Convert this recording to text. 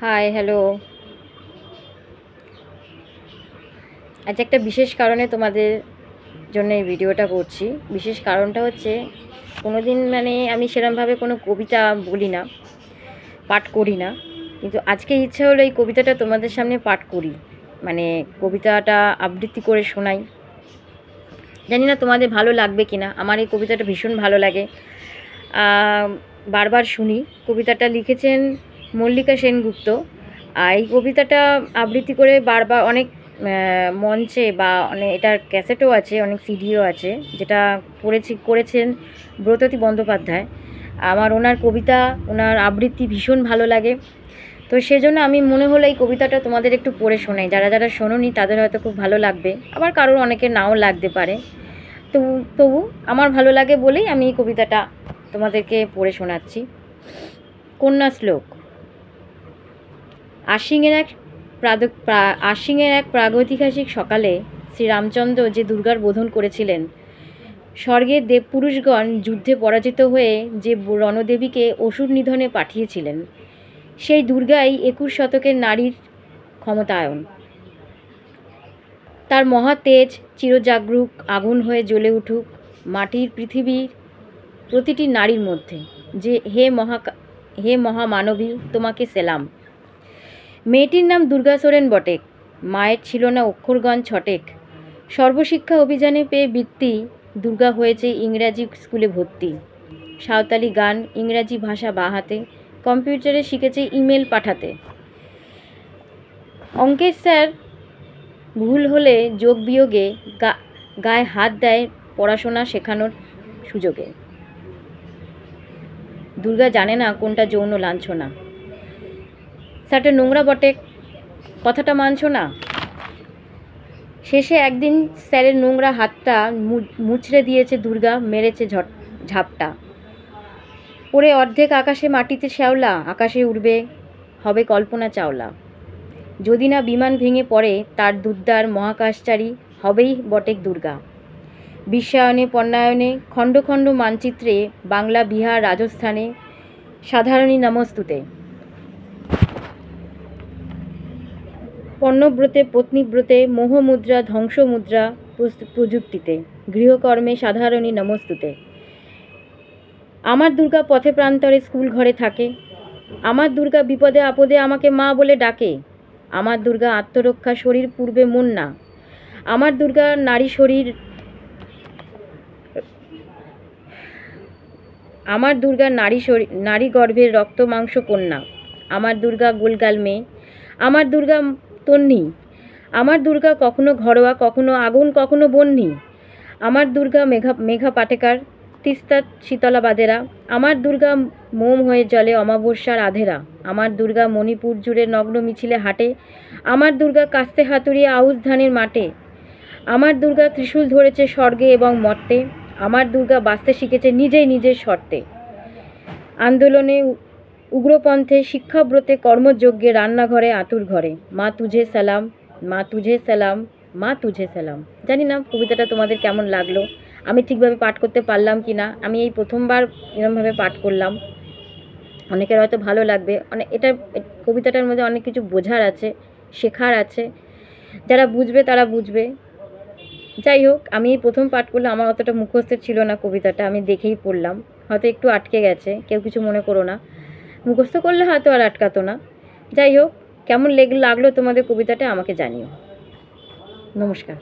High, hello. আজ একটা বিশেষ কারণে তোমাদের জন্য এই ভিডিওটা করছি। বিশেষ কারণটা হচ্ছে, কোনোদিন আমি সেরমভাবে কোনো কবিতা বলি না, পাঠ করি না, কিন্তু আজকে ইচ্ছে হলো এই কবিতাটা তোমাদের সামনে পাঠ করি। কবিতাটা আবৃত্তি করে শোনাই। জানি না তোমাদের ভালো লাগবে কি না। আমার এই কবিতাটা ভীষণ ভালো লাগে, বারবার শুনি। কবিতাটা লিখেছেন মল্লিকা সেনগুপ্ত। আর এই কবিতাটা আবৃত্তি করে বারবার অনেক মঞ্চে বা এটার ক্যাসেটও আছে, অনেক সিডিও আছে, যেটা করেছেন ব্রততী বন্দ্যোপাধ্যায়। আমার ওনার কবিতা, ওনার আবৃত্তি ভীষণ ভালো লাগে। তো সেজন্য আমি মনে হলো এই কবিতাটা তোমাদের একটু পড়ে শোনাই। যারা যারা শোনোনি তাদের হয়তো খুব ভালো লাগবে, আবার কারোর অনেকের নাও লাগতে পারে। তবু আমার ভালো লাগে বলেই আমি এই কবিতাটা তোমাদেরকে পড়ে শোনাচ্ছি। কন্যা শ্লোক। আশ্বিনের এক প্রাগৈতিহাসিক সকালে শ্রীরামচন্দ্র যে দুর্গার বোধন করেছিলেন, স্বর্গের দেবপুরুষগণ যুদ্ধে পরাজিত হয়ে যে রণদেবীকে অসুর নিধনে পাঠিয়েছিলেন, সেই দুর্গাই 21 শতকের নারীর ক্ষমতায়ন। তার মহা তেজ চিরজাগরুক আগুন হয়ে জ্বলে উঠুক মাটির পৃথিবীর প্রতিটি নারীর মধ্যে। যে হে মহামানবী, তোমাকে সেলাম। মেয়েটির নাম দুর্গা সোরেন বটেক। মায়ের ছিল না অক্ষরগণ ছটেক। সর্বশিক্ষা অভিযানে পেয়ে বৃত্তি, দুর্গা হয়েছে ইংরাজি স্কুলে ভর্তি। সাঁওতালি গান, ইংরাজি ভাষা বাহাতে, কম্পিউটারে শিখেছে ইমেল পাঠাতে। অঙ্কের স্যার ভুল হলে যোগ বিয়োগে গায়ে হাত দেয় পড়াশোনা শেখানোর সুযোগে। দুর্গা জানে না কোনটা যৌন লাঞ্ছনা। স্যারটা নোংরা বটে, কথাটা মানছো না। শেষে একদিন স্যারের নোংরা হাতটা মুচড়ে দিয়েছে দুর্গা, মেরেছে ঝাপটা। ওরে অর্ধেক আকাশে মাটিতে শ্যাওলা, আকাশে উড়বে হবে কল্পনা চাওলা। যদি না বিমান ভেঙে পড়ে তার দুর্দার মহাকাশচারী, হবেই বটেক দুর্গা। বিশ্বায়নে পণ্যায়নে খণ্ড খণ্ড মানচিত্রে বাংলা, বিহার, রাজস্থানে সাধারণী নমস্তুতে। পণ্যব্রতে, পত্নীব্রতে, মোহমুদ্রা, ধ্বংসমুদ্রা প্রযুক্তিতে, গৃহকর্মে সাধারণী নমস্তুতে। আমার দুর্গা পথে প্রান্তরে স্কুল ঘরে থাকে। আমার দুর্গা বিপদে আপদে আমাকে মা বলে ডাকে। আমার দুর্গা আত্মরক্ষা, শরীর পূর্বে মন না। আমার দুর্গা নারী গর্ভের রক্ত মাংস কন্যা। আমার দুর্গা গোলগাল মেয়ে। আমার দুর্গা তন্নি। আমার দুর্গা কখনো ঘরোয়া, কখনো আগুন, কখনো বন্যি। আমার দুর্গা মেঘা পাটেকার, তিস্তা শীতলা বাদেরা। আমার দুর্গা মোম হয়ে জলে অমাবস্যার আধেরা। আমার দুর্গা মণিপুর জুড়ে নগ্ন মিছিলে হাঁটে। আমার দুর্গা কাস্তে হাতুড়িয়ে আউশ ধানের মাঠে। আমার দুর্গা ত্রিশূল ধরেছে স্বর্গে এবং মর্তে। আমার দুর্গা বাঁচতে শিখেছে নিজেই নিজের শর্তে। আন্দোলনে, উগ্রপন্থে, শিক্ষাব্রতে, কর্মযজ্ঞে, রান্নাঘরে, আতুর ঘরে। মা তুঝে সালাম, মা তুঝে সালাম, মা তুঝে সালাম। জানি না কবিতাটা তোমাদের কেমন লাগলো, আমি ঠিকভাবে পাঠ করতে পারলাম কি না। আমি এই প্রথমবার এরমভাবে পাঠ করলাম। অনেকের হয়তো ভালো লাগবে। কবিতাটার মধ্যে অনেক কিছু বোঝার আছে, শেখার আছে। যারা বুঝবে তারা বুঝবে। যাই হোক, আমি এই প্রথম পাঠ করলাম, আমার অতটা মুখস্থের ছিল না কবিতাটা, আমি দেখেই পড়লাম। হয়তো একটু আটকে গেছে, কেউ কিছু মনে করো না। মুখস্থ করলে হয়তো আর আটকাতো না। যাই হোক, কেমন লাগলো তোমাদের কবিতাটা আমাকে জানিও। নমস্কার।